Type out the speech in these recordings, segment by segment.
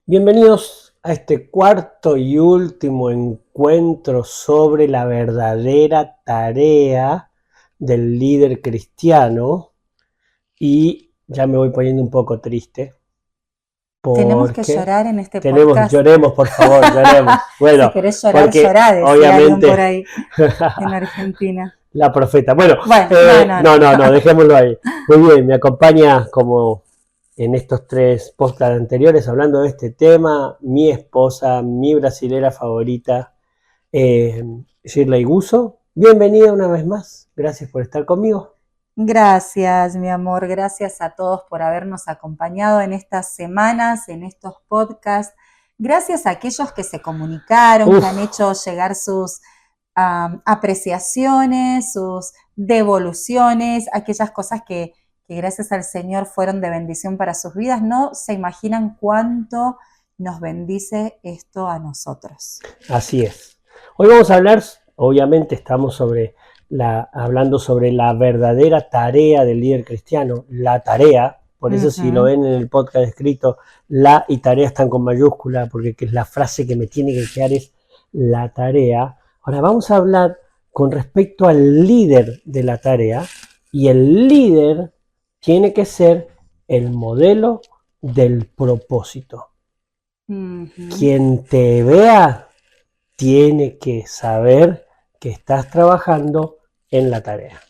Bienvenidos a este cuarto y último encuentro sobre la verdadera tarea del líder cristiano. Y ya me voy poniendo un poco triste Tenemos que porque llorar en este podcast. lloremos por favor, lloremos. Si Bueno, querés llorar, porque llorá, decía alguien por obviamente ahí en Argentina. la profeta. Bueno, Bueno, no, dejémoslo ahí. Muy bien, me acompaña como en estos tres podcasts anteriores hablando de este tema, mi esposa, mi brasilera favorita, Shirley Guso. Bienvenida una vez más, gracias por estar conmigo. Gracias, mi amor, gracias a todos por habernos acompañado en estas semanas, en estos podcasts. Gracias a aquellos que se comunicaron, que han hecho llegar sus apreciaciones, sus devoluciones, aquellas cosas que gracias al Señor fueron de bendición para sus vidas. No se imaginan cuánto nos bendice esto a nosotros. Así es. Hoy vamos a hablar, obviamente estamos hablando sobre la verdadera tarea del líder cristiano, la tarea. Por eso si lo ven en el podcast escrito, la y tarea están con mayúscula, porque es la frase que me tiene que quedar es la tarea. Ahora vamos a hablar con respecto al líder de la tarea, y el líder tiene que ser el modelo del propósito. Quien te vea tiene que saber que estás trabajando en la tarea.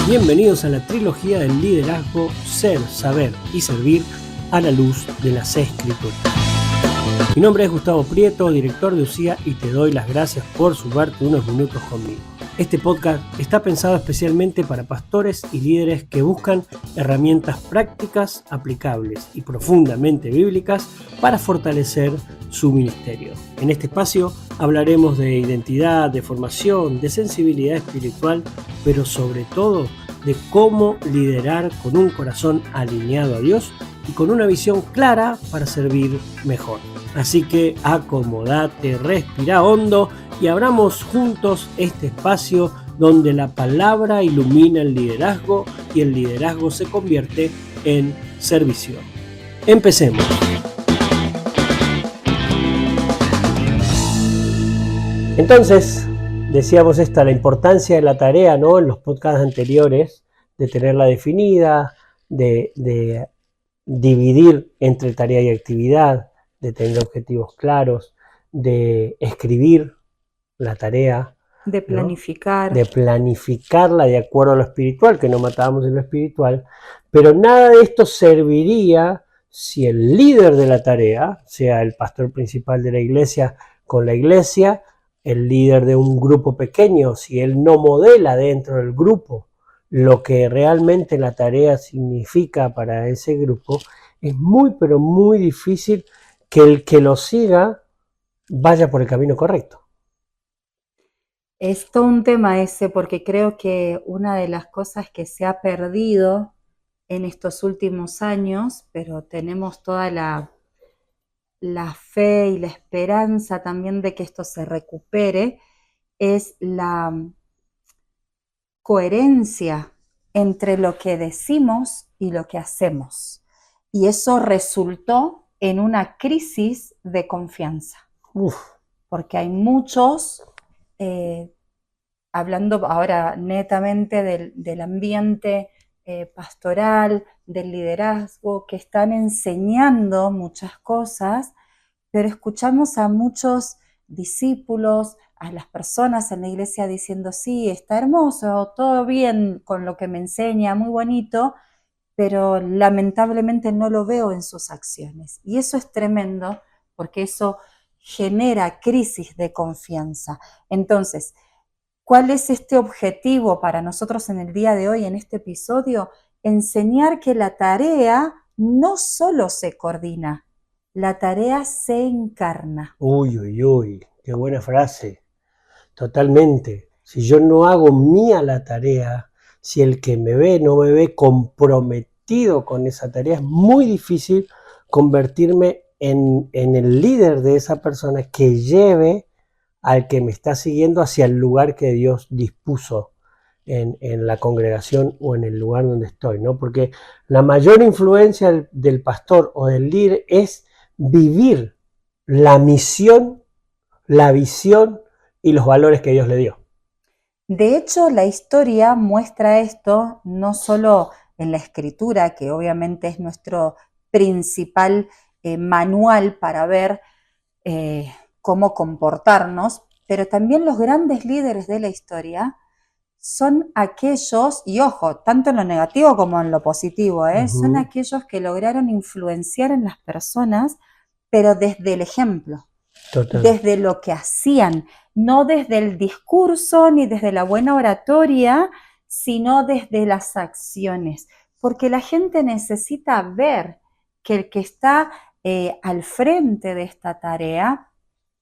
Bienvenidos a la trilogía del liderazgo, ser, saber y servir a la luz de las Escrituras. Mi nombre es Gustavo Prieto, director de UCIA, y te doy las gracias por sumarte unos minutos conmigo. Este podcast está pensado especialmente para pastores y líderes que buscan herramientas prácticas, aplicables y profundamente bíblicas para fortalecer su ministerio. En este espacio hablaremos de identidad, de formación, de sensibilidad espiritual, pero sobre todo de cómo liderar con un corazón alineado a Dios y con una visión clara para servir mejor. Así que acomodate, respira hondo y abramos juntos este espacio donde la palabra ilumina el liderazgo y el liderazgo se convierte en servicio. Empecemos. Entonces, decíamos la importancia de la tarea, ¿no? En los podcasts anteriores, de tenerla definida, de dividir entre tarea y actividad, de tener objetivos claros, de escribir la tarea, de planificar, ¿no? De planificarla de acuerdo a lo espiritual, que no matábamos en lo espiritual, pero nada de esto serviría si el líder de la tarea, sea el pastor principal de la iglesia con la iglesia, el líder de un grupo pequeño, si él no modela dentro del grupo lo que realmente la tarea significa para ese grupo, es muy pero muy difícil que el que lo siga vaya por el camino correcto. Es todo un tema ese, porque creo que una de las cosas que se ha perdido en estos últimos años, pero tenemos toda la fe y la esperanza también de que esto se recupere, es la coherencia entre lo que decimos y lo que hacemos. Y eso resultó en una crisis de confianza. Porque hay muchos, hablando ahora netamente del ambiente pastoral, del liderazgo, que están enseñando muchas cosas, pero escuchamos a muchos discípulos, a las personas en la iglesia diciendo, sí, está hermoso, todo bien con lo que me enseña, muy bonito, pero lamentablemente no lo veo en sus acciones. Y eso es tremendo, porque eso genera crisis de confianza. Entonces, ¿cuál es este objetivo para nosotros en el día de hoy, en este episodio? Enseñar que la tarea no solo se coordina, la tarea se encarna. Uy, qué buena frase. Totalmente. Si yo no hago mía la tarea, si el que me ve no me ve comprometido con esa tarea, es muy difícil convertirme en el líder de esa persona que lleve al que me está siguiendo hacia el lugar que Dios dispuso en la congregación o en el lugar donde estoy, ¿no? Porque la mayor influencia del pastor o del líder es vivir la misión, la visión y los valores que Dios le dio. De hecho, la historia muestra esto no solo en la escritura, que obviamente es nuestro principal manual para ver cómo comportarnos, pero también los grandes líderes de la historia son aquellos, y ojo, tanto en lo negativo como en lo positivo, son aquellos que lograron influenciar en las personas, pero desde el ejemplo. Total. Desde lo que hacían, no desde el discurso ni desde la buena oratoria, sino desde las acciones, porque la gente necesita ver que el que está al frente de esta tarea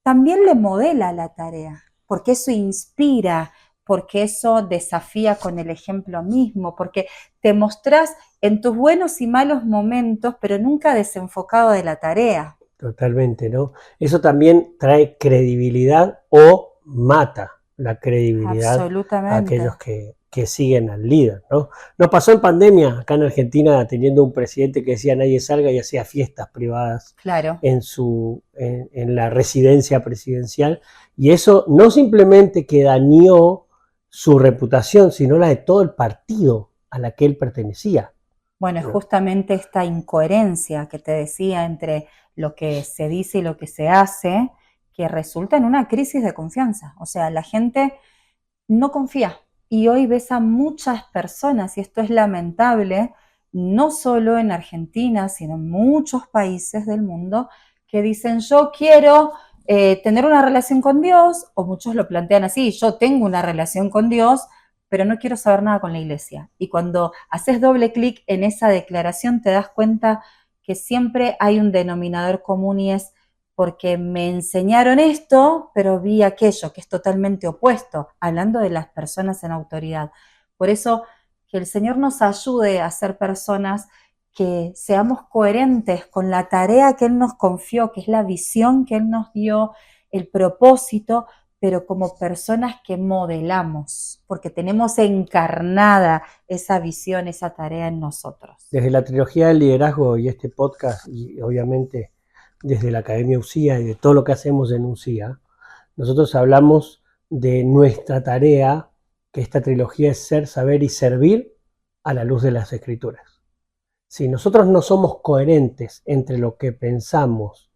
también le modela la tarea, porque eso inspira, porque eso desafía con el ejemplo mismo, porque te mostrás en tus buenos y malos momentos, pero nunca desenfocado de la tarea. Totalmente, ¿no? Eso también trae credibilidad o mata la credibilidad a aquellos que siguen al líder, ¿no? Nos pasó en pandemia acá en Argentina teniendo un presidente que decía nadie salga y hacía fiestas privadas en la residencia presidencial, y eso no simplemente que dañó su reputación, sino la de todo el partido a la que él pertenecía. Bueno, es justamente esta incoherencia que te decía entre lo que se dice y lo que se hace, que resulta en una crisis de confianza. O sea, la gente no confía. Y hoy ves a muchas personas, y esto es lamentable, no solo en Argentina, sino en muchos países del mundo, que dicen yo quiero tener una relación con Dios, o muchos lo plantean así, yo tengo una relación con Dios, pero no quiero saber nada con la iglesia. Y cuando haces doble clic en esa declaración te das cuenta que siempre hay un denominador común y es porque me enseñaron esto, pero vi aquello que es totalmente opuesto, hablando de las personas en autoridad. Por eso, que el Señor nos ayude a ser personas que seamos coherentes con la tarea que Él nos confió, que es la visión que Él nos dio, el propósito, pero como personas que modelamos, porque tenemos encarnada esa visión, esa tarea en nosotros. Desde la trilogía del liderazgo y este podcast, y obviamente desde la Academia UCIA y de todo lo que hacemos en UCIA, nosotros hablamos de nuestra tarea, que esta trilogía es ser, saber y servir a la luz de las Escrituras. Si nosotros no somos coherentes entre lo que pensamos,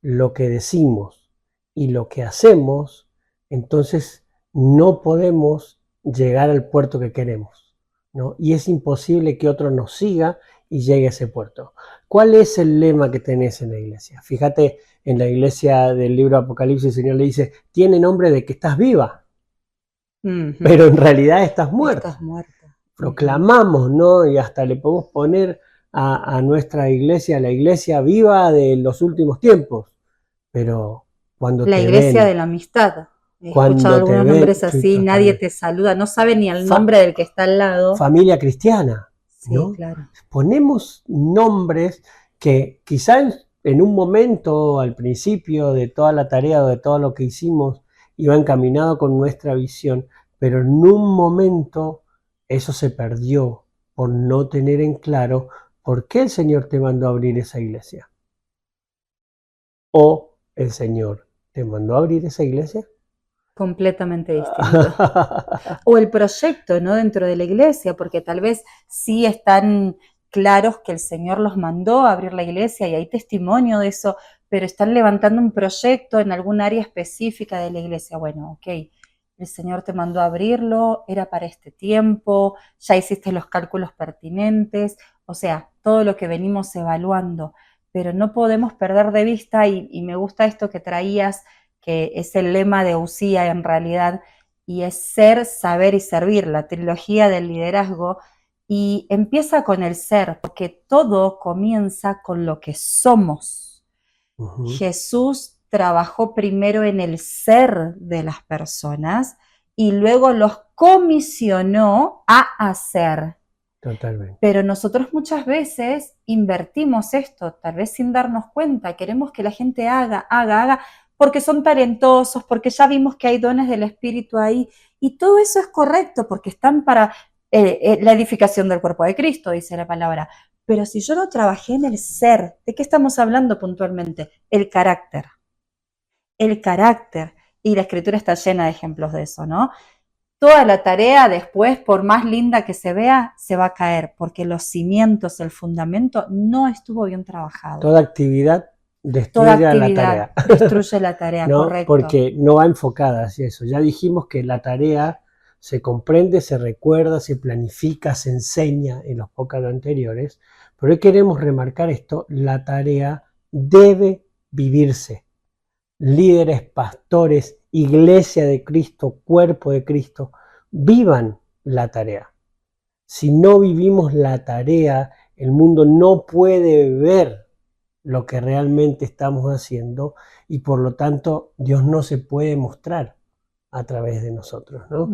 lo que decimos y lo que hacemos, entonces no podemos llegar al puerto que queremos, ¿no? Y es imposible que otro nos siga y llegue a ese puerto. ¿Cuál es el lema que tenés en la iglesia? Fíjate, en la iglesia del libro Apocalipsis el Señor le dice, tiene nombre de que estás viva, pero en realidad estás muerta. Estás muerta. Proclamamos, ¿no? Y hasta le podemos poner a nuestra iglesia, la iglesia viva de los últimos tiempos, pero cuando la te iglesia ven, de la amistad. He cuando escuchado algunos nombres ven, así, nadie te saluda, no sabe ni el nombre del que está al lado. Familia cristiana, ¿no? Sí, claro. Ponemos nombres que quizá en un momento, al principio de toda la tarea o de todo lo que hicimos, iba encaminado con nuestra visión, pero en un momento eso se perdió por no tener en claro por qué el Señor te mandó a abrir esa iglesia. ¿O el Señor te mandó a abrir esa iglesia? Completamente distinto. O el proyecto, ¿no? Dentro de la iglesia, porque tal vez sí están claros que el Señor los mandó a abrir la iglesia y hay testimonio de eso, pero están levantando un proyecto en algún área específica de la iglesia. Bueno, ok, el Señor te mandó a abrirlo, era para este tiempo, ya hiciste los cálculos pertinentes, o sea, todo lo que venimos evaluando, pero no podemos perder de vista, y me gusta esto que traías, que es el lema de UCIA en realidad, y es ser, saber y servir, la trilogía del liderazgo, y empieza con el ser, porque todo comienza con lo que somos. Jesús trabajó primero en el ser de las personas y luego los comisionó a hacer. Totalmente. Pero nosotros muchas veces invertimos esto, tal vez sin darnos cuenta, queremos que la gente haga, porque son talentosos, porque ya vimos que hay dones del Espíritu ahí, y todo eso es correcto, porque están para la edificación del cuerpo de Cristo, dice la palabra. Pero si yo no trabajé en el ser, ¿de qué estamos hablando puntualmente? El carácter. El carácter. Y la Escritura está llena de ejemplos de eso, ¿no? Toda la tarea después, por más linda que se vea, se va a caer, porque los cimientos, el fundamento, no estuvo bien trabajado. Toda actividad destruye la tarea. Destruye la tarea, ¿no? Correcto. Porque no va enfocada hacia eso. Ya dijimos que la tarea se comprende, se recuerda, se planifica, se enseña en los podcasts anteriores, pero hoy queremos remarcar esto: la tarea debe vivirse. Líderes, pastores, iglesia de Cristo, cuerpo de Cristo, vivan la tarea. Si no vivimos la tarea, el mundo no puede ver lo que realmente estamos haciendo y por lo tanto Dios no se puede mostrar a través de nosotros, ¿no?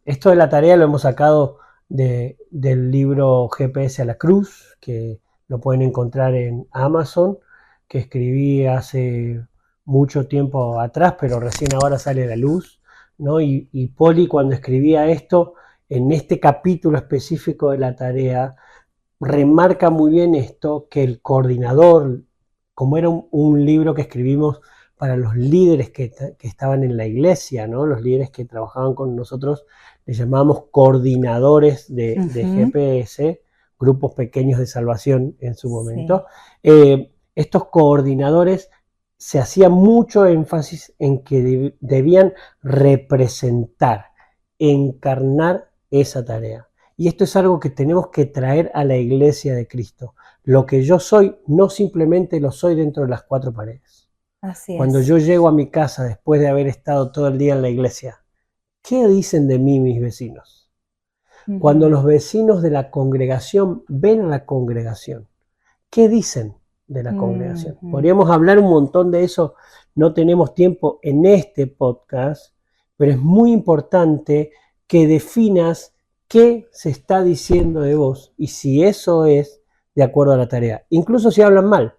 Esto de la tarea lo hemos sacado del libro GPS a la Cruz, que lo pueden encontrar en Amazon, que escribí hace mucho tiempo atrás, pero recién ahora sale a la luz, ¿no? Y Poli, cuando escribía esto, en este capítulo específico de la tarea, remarca muy bien esto, que el coordinador, como era un libro que escribimos para los líderes que estaban en la iglesia, ¿no? Los líderes que trabajaban con nosotros, les llamábamos coordinadores de GPS, grupos pequeños de salvación en su momento. Sí. Estos coordinadores se hacía mucho énfasis en que debían representar, encarnar esa tarea. Y esto es algo que tenemos que traer a la iglesia de Cristo. Lo que yo soy, no simplemente lo soy dentro de las cuatro paredes. Así es. Cuando yo llego a mi casa después de haber estado todo el día en la iglesia, ¿qué dicen de mí mis vecinos? Cuando los vecinos de la congregación ven a la congregación, ¿qué dicen de la congregación? Podríamos hablar un montón de eso, no tenemos tiempo en este podcast, pero es muy importante que definas qué se está diciendo de vos y si eso es de acuerdo a la tarea. Incluso si hablan mal.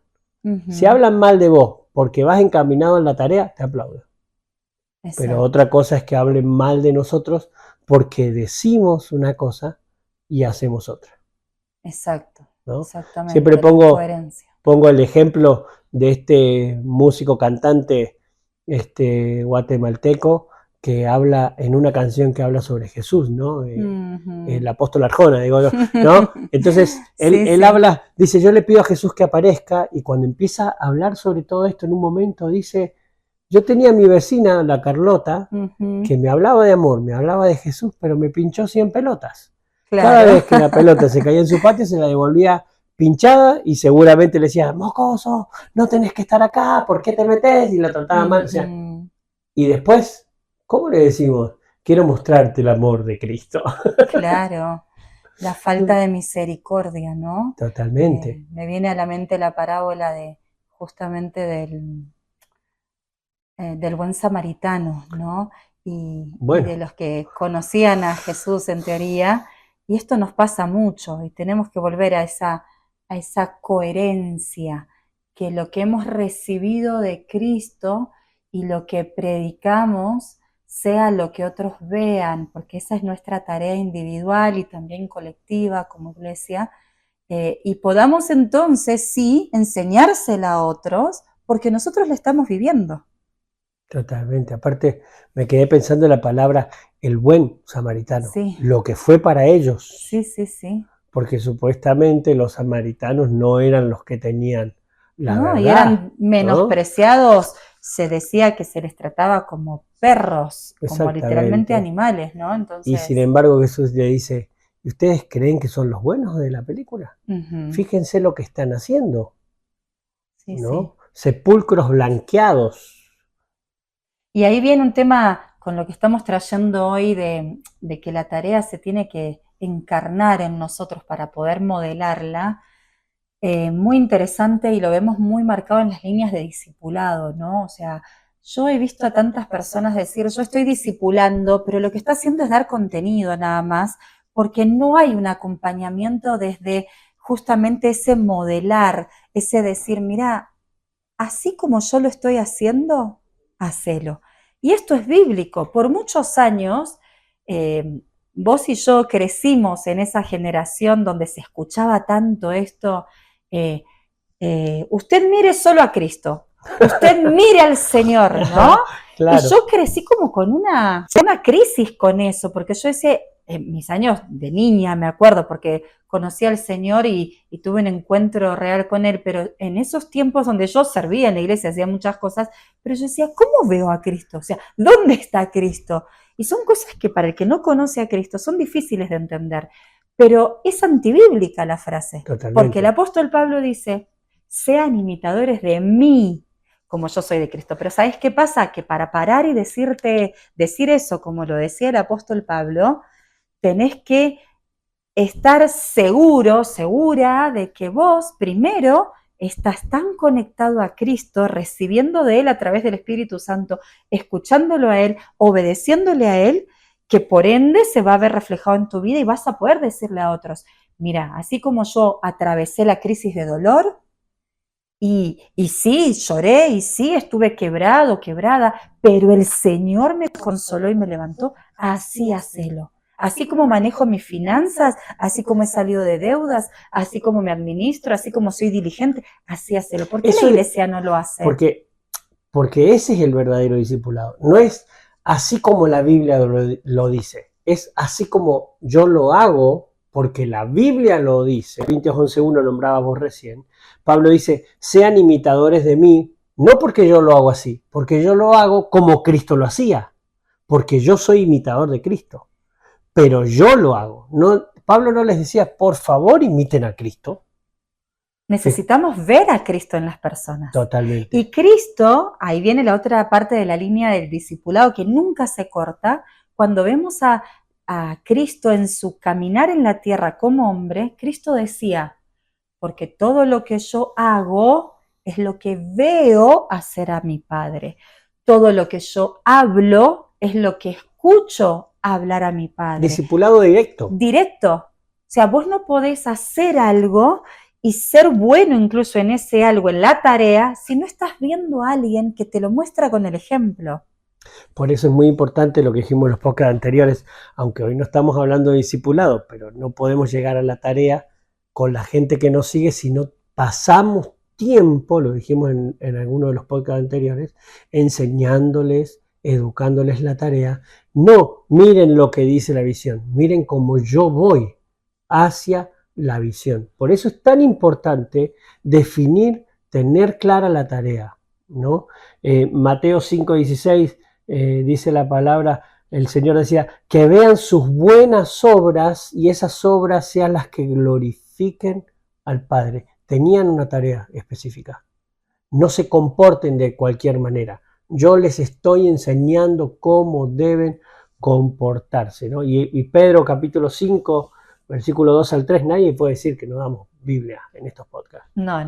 Si hablan mal de vos porque vas encaminado en la tarea, te aplaudo. Exacto. Pero otra cosa es que hablen mal de nosotros porque decimos una cosa y hacemos otra. Exacto. ¿No? Exactamente. Siempre pongo el ejemplo de este músico cantante guatemalteco que habla en una canción que habla sobre Jesús, ¿no? El apóstol Arjona, digo yo, ¿no? Entonces, él habla, dice, yo le pido a Jesús que aparezca, y cuando empieza a hablar sobre todo esto en un momento, dice, yo tenía a mi vecina, la Carlota, que me hablaba de amor, me hablaba de Jesús, pero me pinchó 100 pelotas. Claro. Cada vez que la pelota se caía en su patio, se la devolvía pinchada y seguramente le decía, mocoso, no tenés que estar acá, ¿por qué te metés? Y la trataba mal, o sea, y después, ¿cómo le decimos? Quiero mostrarte el amor de Cristo. Claro, la falta de misericordia, ¿no? Totalmente. Me viene a la mente la parábola de justamente del buen samaritano, ¿no? Y de los que conocían a Jesús en teoría, y esto nos pasa mucho, y tenemos que volver a esa coherencia, que lo que hemos recibido de Cristo y lo que predicamos sea lo que otros vean, porque esa es nuestra tarea individual y también colectiva como iglesia, y podamos entonces sí enseñársela a otros, porque nosotros la estamos viviendo. Totalmente. Aparte, me quedé pensando en la palabra el buen samaritano, lo que fue para ellos. Sí. Porque supuestamente los samaritanos no eran los que tenían la verdad. Y eran menospreciados, ¿no? Se decía que se les trataba como perros, como literalmente animales, ¿no? Entonces... Y sin embargo Jesús le dice, ¿y ustedes creen que son los buenos de la película? Fíjense lo que están haciendo, ¿no? Sepulcros blanqueados. Y ahí viene un tema con lo que estamos trayendo hoy de que la tarea se tiene que encarnar en nosotros para poder modelarla, muy interesante, y lo vemos muy marcado en las líneas de discipulado, ¿no? O sea, yo he visto a tantas personas decir, yo estoy discipulando, pero lo que está haciendo es dar contenido nada más, porque no hay un acompañamiento desde justamente ese modelar, ese decir, mira, así como yo lo estoy haciendo, hacelo. Y esto es bíblico. Por muchos años, vos y yo crecimos en esa generación donde se escuchaba tanto esto, usted mire solo a Cristo, usted mire al Señor, ¿no? Claro. Y yo crecí como con una crisis con eso, porque yo decía, en mis años de niña me acuerdo, porque conocí al Señor y tuve un encuentro real con Él, pero en esos tiempos donde yo servía en la iglesia, hacía muchas cosas, pero yo decía, ¿cómo veo a Cristo? O sea, ¿dónde está Cristo? Y son cosas que para el que no conoce a Cristo son difíciles de entender, pero es antibíblica la frase. Totalmente. Porque el apóstol Pablo dice, sean imitadores de mí, como yo soy de Cristo. Pero ¿sabes qué pasa? Que para parar y decir eso, como lo decía el apóstol Pablo, tenés que estar seguro, segura de que vos primero estás tan conectado a Cristo, recibiendo de Él a través del Espíritu Santo, escuchándolo a Él, obedeciéndole a Él, que por ende se va a ver reflejado en tu vida y vas a poder decirle a otros, mira, así como yo atravesé la crisis de dolor, y sí, lloré, y sí, estuve quebrado, quebrada, pero el Señor me consoló y me levantó, así hacelo. Así como manejo mis finanzas, así como he salido de deudas, así como me administro, así como soy diligente, así hacelo. ¿Por qué la iglesia no lo hace? Porque ese es el verdadero discipulado. No es así como la Biblia lo dice, es así como yo lo hago porque la Biblia lo dice. Corintios 11:1 nombraba vos recién. Pablo dice, sean imitadores de mí, no porque yo lo hago así, porque yo lo hago como Cristo lo hacía, porque yo soy imitador de Cristo, pero yo lo hago. No, Pablo no les decía, por favor imiten a Cristo. Necesitamos ver a Cristo en las personas. Totalmente. Y Cristo, ahí viene la otra parte de la línea del discipulado que nunca se corta, cuando vemos a Cristo en su caminar en la tierra como hombre, Cristo decía, porque todo lo que yo hago es lo que veo hacer a mi Padre. Todo lo que yo hablo es lo que escucho hablar a mi Padre. Discipulado directo. Directo. O sea, vos no podés hacer algo y ser bueno incluso en ese algo, en la tarea, si no estás viendo a alguien que te lo muestra con el ejemplo. Por eso es muy importante lo que dijimos en los podcasts anteriores, aunque hoy no estamos hablando de discipulado, pero no podemos llegar a la tarea con la gente que nos sigue si no pasamos tiempo, lo dijimos en alguno de los podcasts anteriores, enseñándoles, educándoles la tarea. No, miren lo que dice la visión, miren cómo yo voy hacia la visión. Por eso es tan importante definir, tener clara la tarea, ¿no? Mateo 5:16 dice la palabra, el Señor decía, que vean sus buenas obras y esas obras sean las que glorifiquen al Padre. Tenían una tarea específica. No se comporten de cualquier manera. Yo les estoy enseñando cómo deben comportarse, ¿no? Y Pedro capítulo 5, versículo 2 al 3, nadie puede decir que no damos Biblia en estos podcasts. No.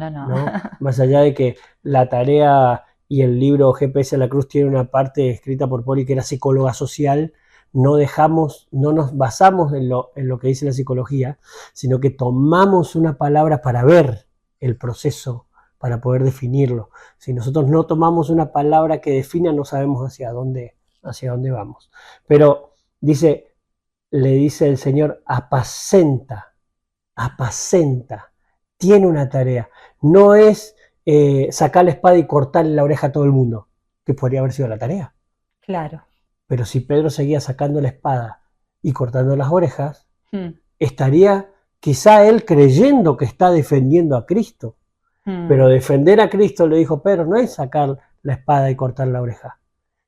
Más allá de que la tarea y el libro GPS a la Cruz tiene una parte escrita por Poli que era psicóloga social, no nos basamos en lo que dice la psicología, sino que tomamos una palabra para ver el proceso, para poder definirlo. Si nosotros no tomamos una palabra que defina, no sabemos hacia dónde vamos. Pero le dice el Señor, apacenta, tiene una tarea. No es sacar la espada y cortarle la oreja a todo el mundo, que podría haber sido la tarea. Claro. Pero si Pedro seguía sacando la espada y cortando las orejas, estaría quizá él creyendo que está defendiendo a Cristo. Pero defender a Cristo, le dijo Pedro, no es sacar la espada y cortar la oreja,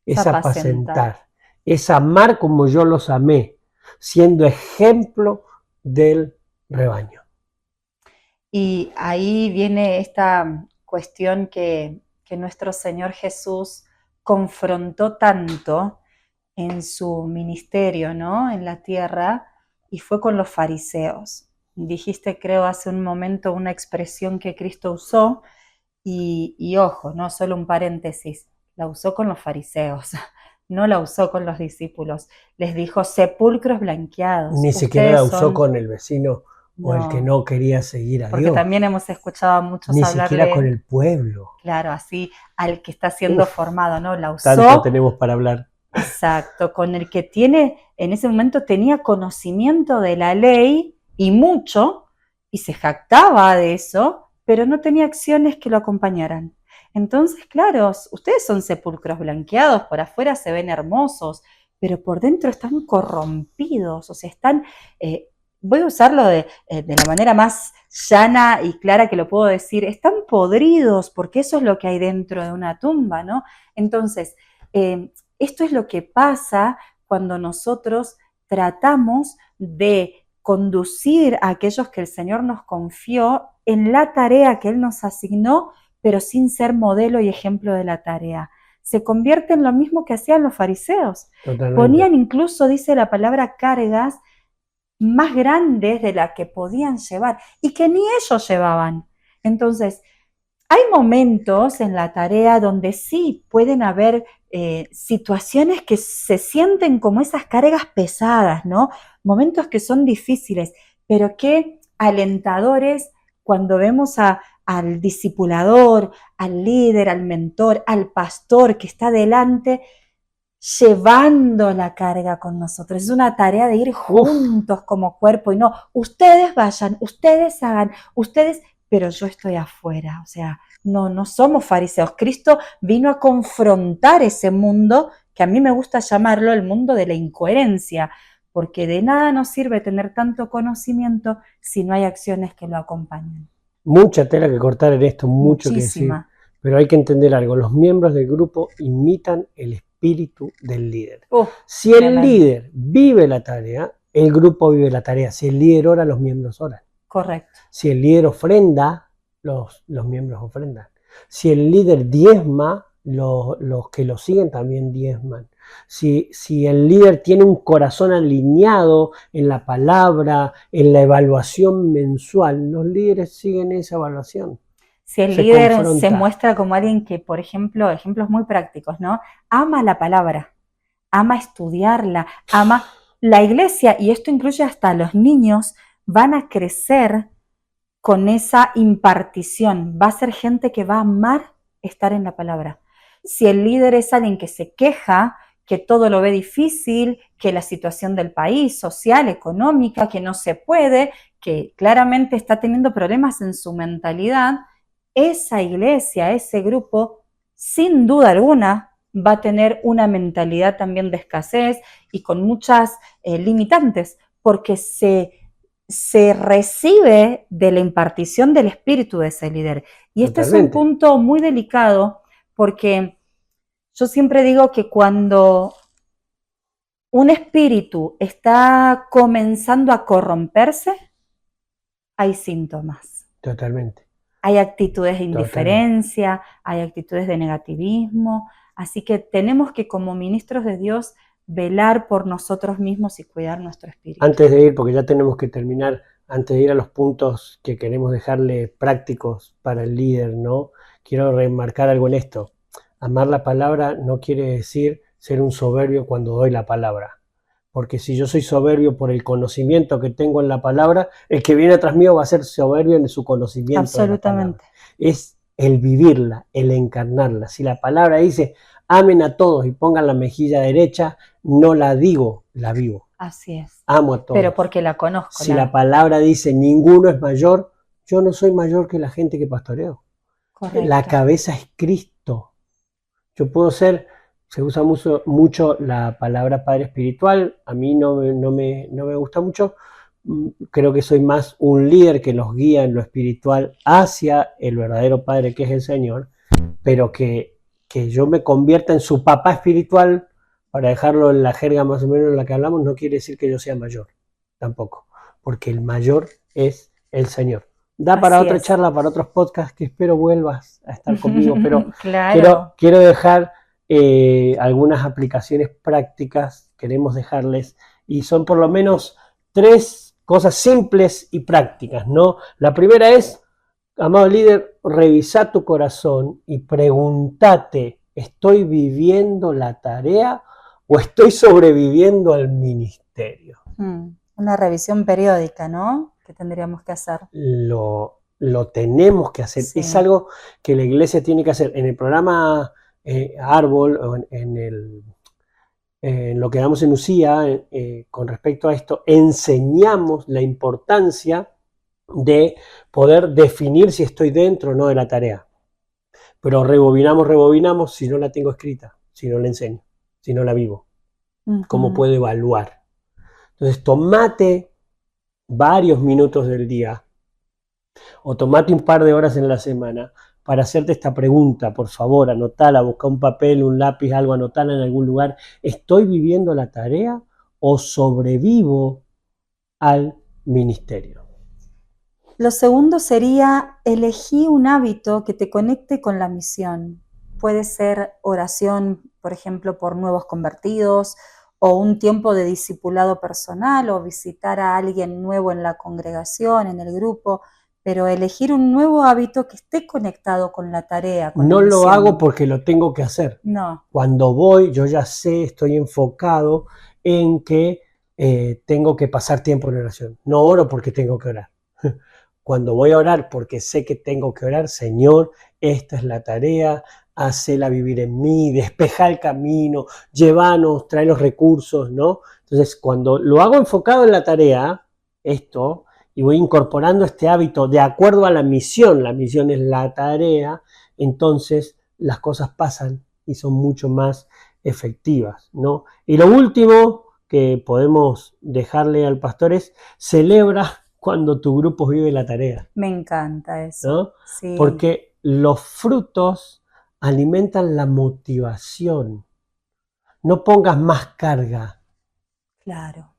es apacentar, es amar como yo los amé, siendo ejemplo del rebaño. Y ahí viene esta cuestión que nuestro Señor Jesús confrontó tanto en su ministerio, ¿no? En la tierra, y fue con los fariseos. Dijiste, creo, hace un momento una expresión que Cristo usó, y ojo, no solo un paréntesis, la usó con los fariseos, no la usó con los discípulos. Les dijo sepulcros blanqueados. Ni siquiera la usó con el vecino o el que no quería seguir a porque Dios. también hemos escuchado a muchos Ni hablar siquiera de, con el pueblo. claro, así al que está siendo formado, ¿no? La usó. Tanto tenemos para hablar. Exacto, con el que en ese momento tenía conocimiento de la ley y mucho, y se jactaba de eso, pero no tenía acciones que lo acompañaran. Entonces, claro, ustedes son sepulcros blanqueados, por afuera se ven hermosos, pero por dentro están corrompidos, o sea, están, voy a usarlo de la manera más llana y clara que lo puedo decir, están podridos, porque eso es lo que hay dentro de una tumba, ¿no? Entonces, esto es lo que pasa cuando nosotros tratamos de conducir a aquellos que el Señor nos confió en la tarea que Él nos asignó, pero sin ser modelo y ejemplo de la tarea. Se convierte en lo mismo que hacían los fariseos. Totalmente. Ponían incluso, dice la palabra, cargas más grandes de las que podían llevar y que ni ellos llevaban. Entonces, hay momentos en la tarea donde sí pueden haber situaciones que se sienten como esas cargas pesadas, ¿no? Momentos que son difíciles, pero qué alentadores cuando vemos al discipulador, al líder, al mentor, al pastor que está delante llevando la carga con nosotros. Es una tarea de ir juntos como cuerpo y no, ustedes vayan, ustedes hagan, ustedes, pero yo estoy afuera. O sea, no somos fariseos. Cristo vino a confrontar ese mundo que a mí me gusta llamarlo el mundo de la incoherencia, porque de nada nos sirve tener tanto conocimiento si no hay acciones que lo acompañen. Mucha tela que cortar en esto, mucho Muchísima. Que decir, pero hay que entender algo. Los miembros del grupo imitan el espíritu del líder. Si el líder vive la tarea, el grupo vive la tarea. Si el líder ora, los miembros oran. Correcto. Si el líder ofrenda, los miembros ofrendan. Si el líder diezma, los que lo siguen también diezman. Si el líder tiene un corazón alineado en la palabra, en la evaluación mensual, los líderes siguen esa evaluación. Si el líder se muestra como alguien que, por ejemplo, ejemplos muy prácticos, ¿no? Ama la palabra, ama estudiarla, ama la iglesia, y esto incluye hasta los niños, van a crecer con esa impartición. Va a ser gente que va a amar estar en la palabra. Si el líder es alguien que se queja, que todo lo ve difícil, que la situación del país, social, económica, que no se puede, que claramente está teniendo problemas en su mentalidad, esa iglesia, ese grupo, sin duda alguna, va a tener una mentalidad también de escasez y con muchas limitantes, porque se recibe de la impartición del espíritu de ese líder. Y este es un punto muy delicado, porque yo siempre digo que cuando un espíritu está comenzando a corromperse, hay síntomas. Totalmente. Hay actitudes de indiferencia, hay actitudes de negativismo, así que tenemos que, como ministros de Dios, velar por nosotros mismos y cuidar nuestro espíritu. Antes de ir, porque ya tenemos que terminar, antes de ir a los puntos que queremos dejarle prácticos para el líder, ¿no? Quiero remarcar algo en esto. Amar la palabra no quiere decir ser un soberbio cuando doy la palabra. Porque si yo soy soberbio por el conocimiento que tengo en la palabra, el que viene atrás mío va a ser soberbio en su conocimiento. Absolutamente. Es el vivirla, el encarnarla. Si la palabra dice, amen a todos y pongan la mejilla derecha, no la digo, la vivo. Así es. Amo a todos. Pero porque la conozco. Si la palabra dice, ninguno es mayor, yo no soy mayor que la gente que pastoreo. Correcto. La cabeza es Cristo. Yo puedo ser... Se usa mucho la palabra padre espiritual, a mí no me gusta mucho, creo que soy más un líder que los guía en lo espiritual hacia el verdadero padre que es el Señor, pero que yo me convierta en su papá espiritual, para dejarlo en la jerga más o menos en la que hablamos, no quiere decir que yo sea mayor, tampoco, porque el mayor es el Señor. Da para otra charla, para otros podcasts que espero vuelvas a estar conmigo, pero claro. quiero dejar... algunas aplicaciones prácticas queremos dejarles, y son por lo menos 3 cosas simples y prácticas, ¿no? La primera es, amado líder, revisa tu corazón y pregúntate, ¿estoy viviendo la tarea o estoy sobreviviendo al ministerio? Una revisión periódica, ¿no? que tendríamos que hacer. Lo tenemos que hacer. Sí. Es algo que la iglesia tiene que hacer. En el programa Árbol, o en lo que damos en UCIA, con respecto a esto, enseñamos la importancia de poder definir si estoy dentro o no de la tarea. Pero rebobinamos si no la tengo escrita, si no la enseño, si no la vivo. ¿Cómo puedo evaluar? Entonces, tomate varios minutos del día o tomate un par de horas en la semana para hacerte esta pregunta. Por favor, anotala, busca un papel, un lápiz, algo, anotala en algún lugar. ¿Estoy viviendo la tarea o sobrevivo al ministerio? Lo segundo sería elegir un hábito que te conecte con la misión. Puede ser oración, por ejemplo, por nuevos convertidos, o un tiempo de discipulado personal, o visitar a alguien nuevo en la congregación, en el grupo, pero elegir un nuevo hábito que esté conectado con la tarea. Con no la lo hago porque lo tengo que hacer. No. Cuando voy, yo ya sé, estoy enfocado en que tengo que pasar tiempo en oración. No oro porque tengo que orar. Cuando voy a orar porque sé que tengo que orar, Señor, esta es la tarea, hacela vivir en mí, despeja el camino, llévanos, trae los recursos, ¿no? Entonces, cuando lo hago enfocado en la tarea, esto, y voy incorporando este hábito de acuerdo a la misión es la tarea, entonces las cosas pasan y son mucho más efectivas, ¿no? Y lo último que podemos dejarle al pastor es: celebra cuando tu grupo vive la tarea. Me encanta eso. ¿No? Sí. Porque los frutos alimentan la motivación. No pongas más carga. Claro.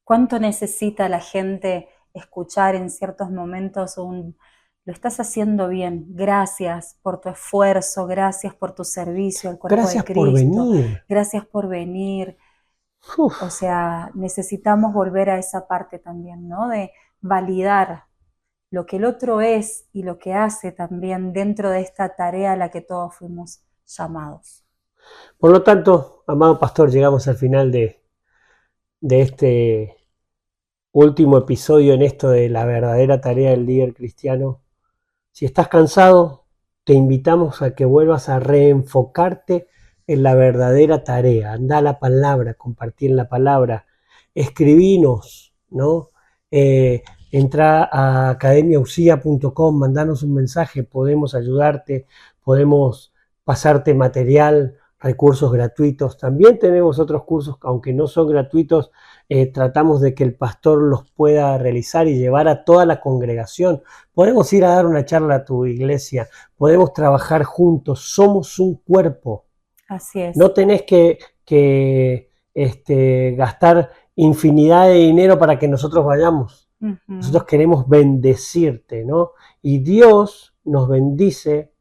¿Cuánto necesita la gente escuchar en ciertos momentos lo estás haciendo bien, gracias por tu esfuerzo, gracias por tu servicio al cuerpo de Cristo. Gracias por venir. Gracias por venir. O sea, necesitamos volver a esa parte también, ¿no? De validar lo que el otro es y lo que hace también dentro de esta tarea a la que todos fuimos llamados. Por lo tanto, amado pastor, llegamos al final de este último episodio en esto de la verdadera tarea del líder cristiano. Si estás cansado, te invitamos a que vuelvas a reenfocarte en la verdadera tarea. Anda a la palabra, compartir la palabra, escribinos, ¿no? Entra a academiaucia.com, mandanos un mensaje, podemos ayudarte, podemos pasarte material, recursos gratuitos. También tenemos otros cursos, aunque no son gratuitos, tratamos de que el pastor los pueda realizar y llevar a toda la congregación. Podemos ir a dar una charla a tu iglesia, podemos trabajar juntos, somos un cuerpo. Así es. No tenés que gastar infinidad de dinero para que nosotros vayamos. Nosotros queremos bendecirte, ¿no? Y Dios nos bendice,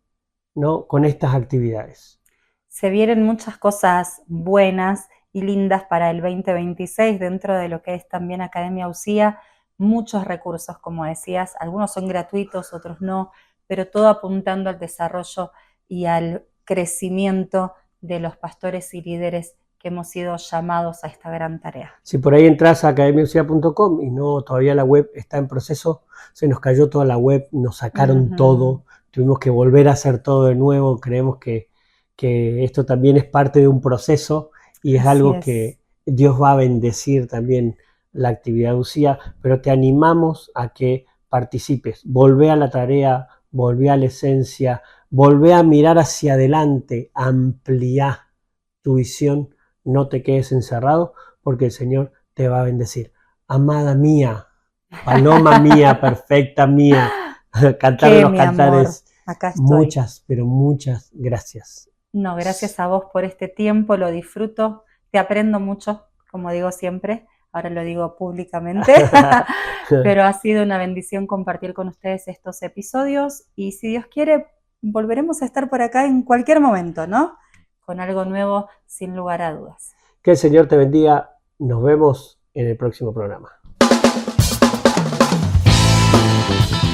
¿no? Con estas actividades. Se vienen muchas cosas buenas y lindas para el 2026 dentro de lo que es también Academia UCIA. Muchos recursos, como decías, algunos son gratuitos, otros no, pero todo apuntando al desarrollo y al crecimiento de los pastores y líderes que hemos sido llamados a esta gran tarea. Si por ahí entras a academiaucia.com y no, todavía la web está en proceso, se nos cayó toda la web, nos sacaron todo, tuvimos que volver a hacer todo de nuevo. Creemos que esto también es parte de un proceso y es algo que Dios va a bendecir también la actividad UCIA, pero te animamos a que participes, volvé a la tarea, volvé a la esencia, volvé a mirar hacia adelante, ampliá tu visión. No te quedes encerrado porque el Señor te va a bendecir. Amada mía, paloma mía, perfecta mía, cantar los cantares. Acá estoy. Muchas, pero muchas gracias. No, gracias a vos por este tiempo, lo disfruto, te aprendo mucho, como digo siempre, ahora lo digo públicamente, pero ha sido una bendición compartir con ustedes estos episodios y si Dios quiere, volveremos a estar por acá en cualquier momento, ¿no? Con algo nuevo, sin lugar a dudas. Que el Señor te bendiga. Nos vemos en el próximo programa.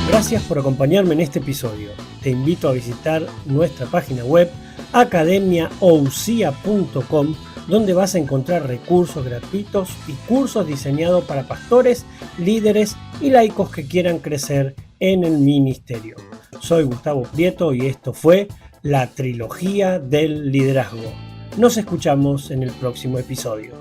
Gracias por acompañarme en este episodio. Te invito a visitar nuestra página web academiaucia.com, donde vas a encontrar recursos gratuitos y cursos diseñados para pastores, líderes y laicos que quieran crecer en el ministerio. Soy Gustavo Prieto y esto fue la trilogía del liderazgo. Nos escuchamos en el próximo episodio.